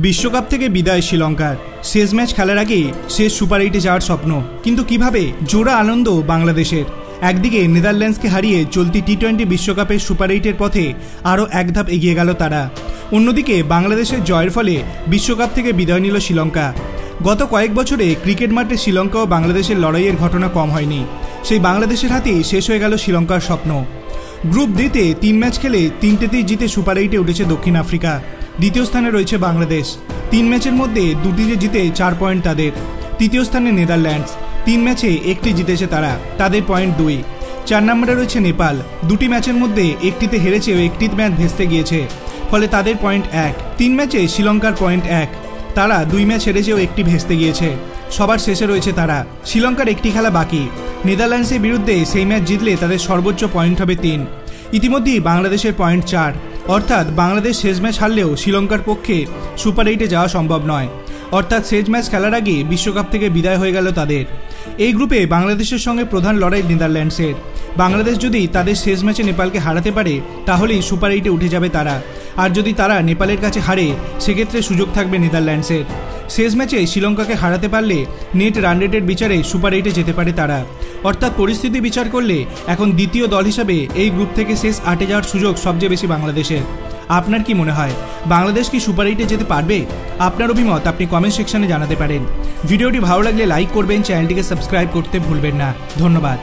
বিশ্বকাপ থেকে বিদায় শ্রীলঙ্কার শেষ ম্যাচ খেলার আগে শেষ সুপার 8-এ যাওয়ার স্বপ্ন, কিন্তু কিভাবে জোড়া আনন্দ বাংলাদেশের। একদিকে নেদারল্যান্ডসকে হারিয়ে চলতি টি-20 বিশ্বকাপের সুপার 8-এর পথে আরও এক ধাপ এগিয়ে গেল তারা। অন্যদিকে বাংলাদেশের জয়ের ফলে বিশ্বকাপ থেকে বিদায় নিল শ্রীলঙ্কা। গত কয়েক বছরে ক্রিকেট মাঠে শ্রীলঙ্কা ও বাংলাদেশের লড়াইয়ের ঘটনা কম হয়নি। সেই বাংলাদেশের হাতেই শেষ হয়ে গেল শ্রীলঙ্কার স্বপ্ন। গ্রুপ ডিতে 3 ম্যাচ খেলে 3টেতেই জিতে সুপার 8-এ উঠেছে দক্ষিণ আফ্রিকা। দ্বিতীয় স্থানে রয়েছে বাংলাদেশ, 3 ম্যাচের মধ্যে 2টিতে জিতে 4 পয়েন্ট তাদের। তৃতীয় স্থানে নেদারল্যান্ডস, 3 ম্যাচে 1টি জিতেছে তারা, তাদের পয়েন্ট 2। 4 নম্বরে রয়েছে নেপাল, 2টি ম্যাচের মধ্যে 1টিতে হেরেছে ও 1টি ম্যাচ ভেস্তে গিয়েছে, ফলে তাদের পয়েন্ট 1। 3 ম্যাচে শ্রীলঙ্কার পয়েন্ট 1, তারা 2 ম্যাচ হেরেছে ও 1টি ভেস্তে গিয়েছে। সবার শেষে রয়েছে তারা। শ্রীলঙ্কার 1টি খেলা বাকি, নেদারল্যান্ডসের বিরুদ্ধে সেই ম্যাচ জিতলে তাদের সর্বোচ্চ পয়েন্ট হবে 3। ইতিমধ্যেই বাংলাদেশের পয়েন্ট 4, অর্থাৎ বাংলাদেশ শেষ ম্যাচ হারলেও শ্রীলঙ্কার পক্ষে সুপার 8-এ যাওয়া সম্ভব নয়। অর্থাৎ শেষ ম্যাচ খেলার আগে বিশ্বকাপ থেকে বিদায় হয়ে গেল তাদের। এই গ্রুপে বাংলাদেশের সঙ্গে প্রধান লড়াই নেদারল্যান্ডসের। বাংলাদেশ যদি তাদের শেষ ম্যাচে নেপালকে হারাতে পারে তাহলেই সুপার 8-এ উঠে যাবে তারা, আর যদি তারা নেপালের কাছে হারে সেক্ষেত্রে সুযোগ থাকবে নেদারল্যান্ডসের। শেষ ম্যাচে শ্রীলঙ্কাকে হারাতে পারলে নেট রান রেটের বিচারে সুপার 8-এ যেতে পারে তারা। অর্থাৎ পরিস্থিতি বিচার করলে এখন দ্বিতীয় দল হিসাবে এই গ্রুপ থেকে শেষ 8-এ যাওয়ার সুযোগ সবচেয়ে বেশি বাংলাদেশের। আপনার কি মনে হয়, বাংলাদেশ কি সুপার 8-এ যেতে পারবে? আপনার অভিমত আপনি কমেন্ট সেকশনে জানাতে পারেন। ভিডিওটি ভালো লাগলে লাইক করবেন, চ্যানেলটিকে সাবস্ক্রাইব করতে ভুলবেন না। ধন্যবাদ।